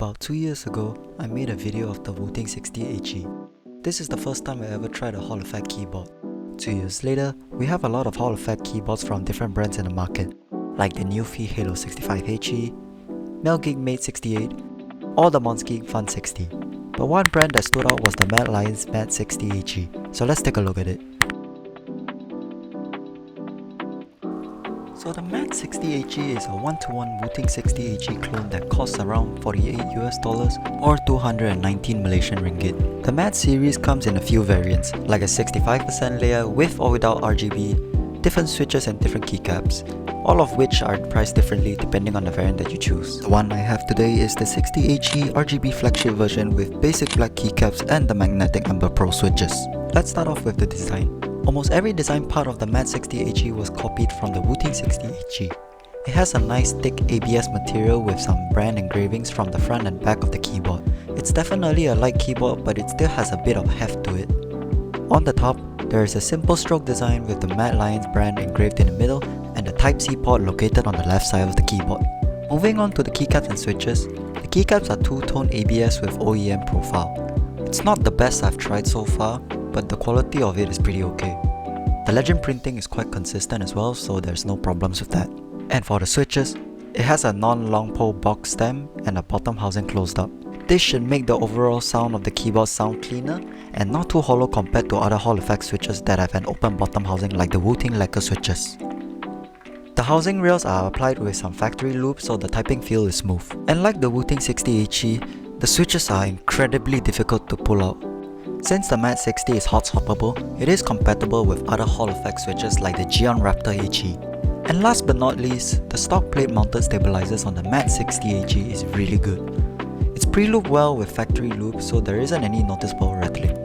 About 2 years ago, I made a video of the Wooting 60HE. This is the first time I ever tried a Hall effect keyboard. 2 years later, we have a lot of Hall effect keyboards from different brands in the market, like the Newfie Halo 65HE, Melgig MAD60HE, or the Monsgeek Fun 60. But one brand that stood out was the Madlions MAD60HE, so let's take a look at it. So the MAD60HE is a 1-to-1 Wooting 60HE clone that costs around $48 or 219 Malaysian ringgit. The MAD series comes in a few variants, like a 65% layer with or without RGB, different switches and different keycaps, all of which are priced differently depending on the variant that you choose. The one I have today is the 60HE RGB Flagship version with basic black keycaps and the magnetic Amber Pro switches. Let's start off with the design. Almost every design part of the MAD60HE was copied from the Wooting 60HE. It has a nice thick ABS material with some brand engravings from the front and back of the keyboard. It's definitely a light keyboard, but it still has a bit of heft to it. On the top, there is a simple stroke design with the Madlions brand engraved in the middle and the Type-C port located on the left side of the keyboard. Moving on to the keycaps and switches, the keycaps are two-tone ABS with OEM profile. It's not the best I've tried so far, but the quality of it is pretty okay. The legend printing is quite consistent as well, so there's no problems with that. And for the switches, it has a non-long pole box stem and a bottom housing closed up. This should make the overall sound of the keyboard sound cleaner and not too hollow compared to other Hall effect switches that have an open bottom housing like the Wooting lacquer switches. The housing rails are applied with some factory loops so the typing feel is smooth. And like the Wooting 60HE, the switches are incredibly difficult to pull out. Since the MAD60 is hot swappable, it is compatible with other Hall effect switches like the Geon Raptor HE. And last but not least, the stock plate mounted stabilizers on the MAD60HE is really good. It's pre-looped well with factory loops, so there isn't any noticeable rattling.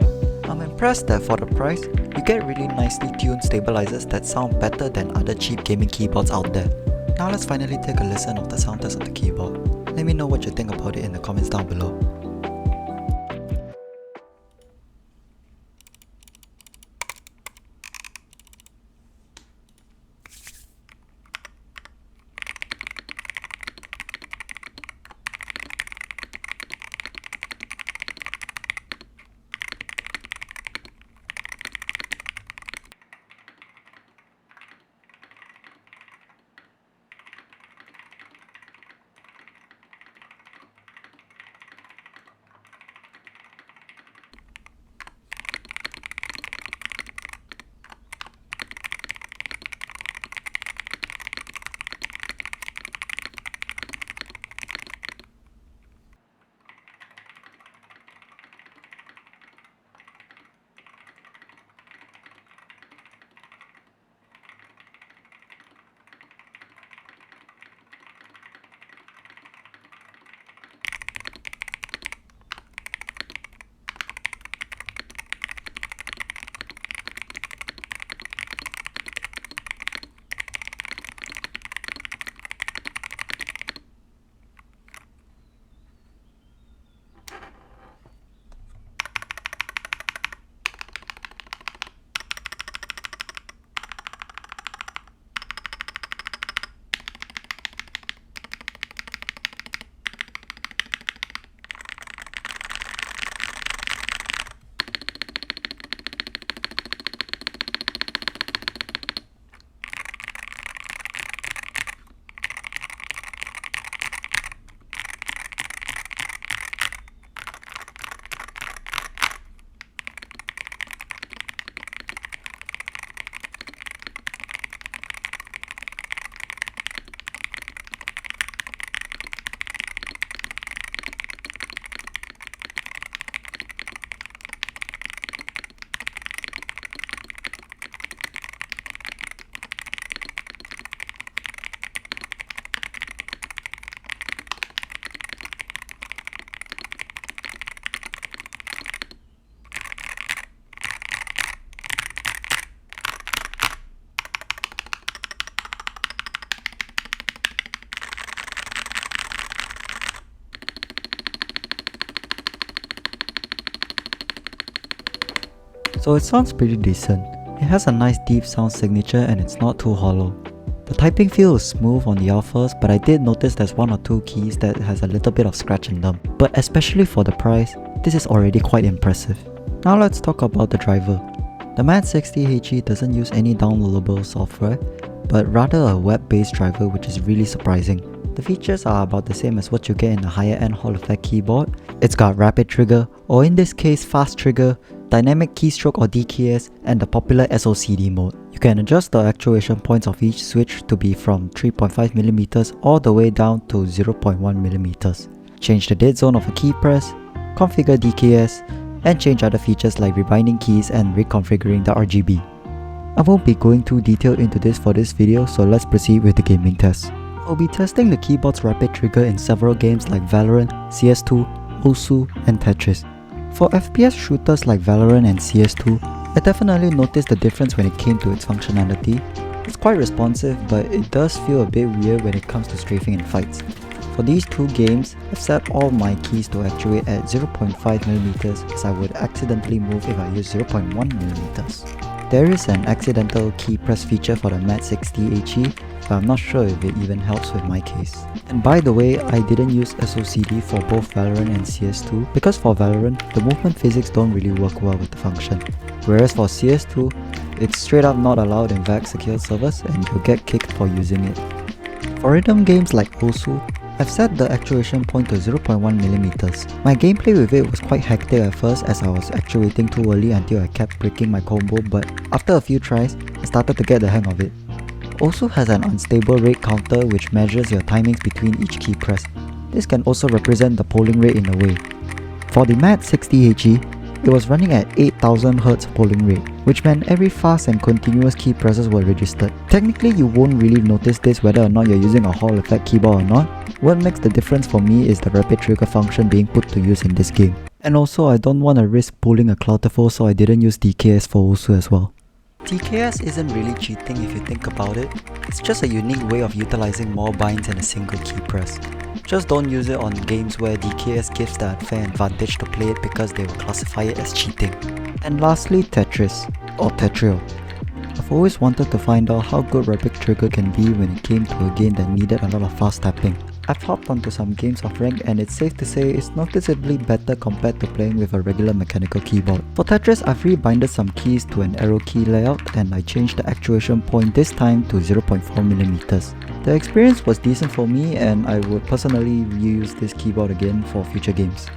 I'm impressed that for the price, you get really nicely tuned stabilizers that sound better than other cheap gaming keyboards out there. Now let's finally take a listen of the sound test of the keyboard. Let me know what you think about it in the comments down below. So it sounds pretty decent. It has a nice deep sound signature and it's not too hollow. The typing feel is smooth on the alphas, but I did notice there's one or two keys that has a little bit of scratch in them. But especially for the price, this is already quite impressive. Now let's talk about the driver. The MAD60HE doesn't use any downloadable software, but rather a web-based driver, which is really surprising. The features are about the same as what you get in a higher-end Hall effect keyboard. It's got rapid trigger, or in this case fast trigger, Dynamic Keystroke or DKS, and the popular SOCD mode. You can adjust the actuation points of each switch to be from 3.5mm all the way down to 0.1mm. Change the dead zone of a key press, configure DKS, and change other features like rebinding keys and reconfiguring the RGB. I won't be going too detailed into this for this video, so let's proceed with the gaming test. I'll be testing the keyboard's rapid trigger in several games like Valorant, CS2, Osu, and Tetris. For FPS shooters like Valorant and CS2, I definitely noticed the difference when it came to its functionality. It's quite responsive, but it does feel a bit weird when it comes to strafing in fights. For these two games, I've set all my keys to actuate at 0.5mm as I would accidentally move if I use 0.1mm. There is an accidental key press feature for the MAD60HE, but I'm not sure if it even helps with my case. And by the way, I didn't use SOCD for both Valorant and CS2 because for Valorant, the movement physics don't really work well with the function. Whereas for CS2, it's straight up not allowed in VAC secured servers and you'll get kicked for using it. For rhythm games like Osu, I've set the actuation point to 0.1mm. My gameplay with it was quite hectic at first as I was actuating too early until I kept breaking my combo, but after a few tries, I started to get the hang of it. Also has an unstable rate counter which measures your timings between each key press. This can also represent the polling rate in a way. For the MAD60HE, it was running at 8000 Hz polling rate, which meant every fast and continuous key presses were registered. Technically, you won't really notice this whether or not you're using a Hall effect keyboard or not. What makes the difference for me is the rapid trigger function being put to use in this game. And also, I don't want to risk pulling a Cloutiful, so I didn't use DKS for Osu as well. DKS isn't really cheating if you think about it. It's just a unique way of utilizing more binds in a single key press. Just don't use it on games where DKS gives the unfair advantage to play it because they will classify it as cheating. And lastly, Tetris, or Tetrio. I've always wanted to find out how good rapid trigger can be when it came to a game that needed a lot of fast tapping. I've hopped onto some games of rank and it's safe to say it's noticeably better compared to playing with a regular mechanical keyboard. For Tetris, I've rebinded some keys to an arrow key layout and I changed the actuation point this time to 0.4mm. The experience was decent for me and I would personally reuse this keyboard again for future games.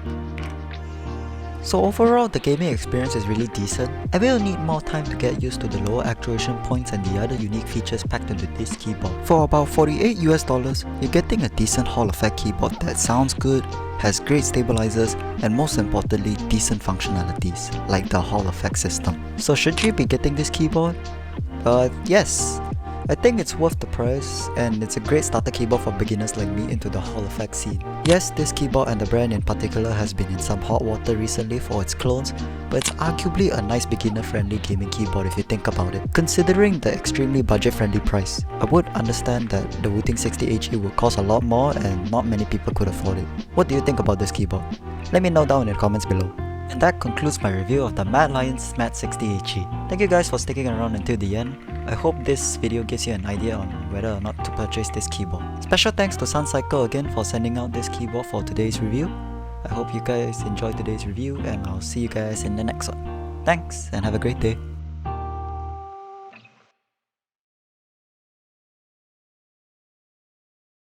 So overall, the gaming experience is really decent. I will need more time to get used to the lower actuation points and the other unique features packed into this keyboard. For about $48 you're getting a decent Hall effect keyboard that sounds good, has great stabilizers, and most importantly, decent functionalities, like the Hall effect system. So should you be getting this keyboard? Yes. I think it's worth the price and it's a great starter keyboard for beginners like me into the Hall effect scene. Yes, this keyboard and the brand in particular has been in some hot water recently for its clones, but it's arguably a nice beginner-friendly gaming keyboard if you think about it. Considering the extremely budget-friendly price, I would understand that the Wooting 60HE would cost a lot more and not many people could afford it. What do you think about this keyboard? Let me know down in the comments below. And that concludes my review of the Madlions MAD60HE. Thank you guys for sticking around until the end. I hope this video gives you an idea on whether or not to purchase this keyboard. Special thanks to Suncycle again for sending out this keyboard for today's review. I hope you guys enjoyed today's review and I'll see you guys in the next one. Thanks and have a great day.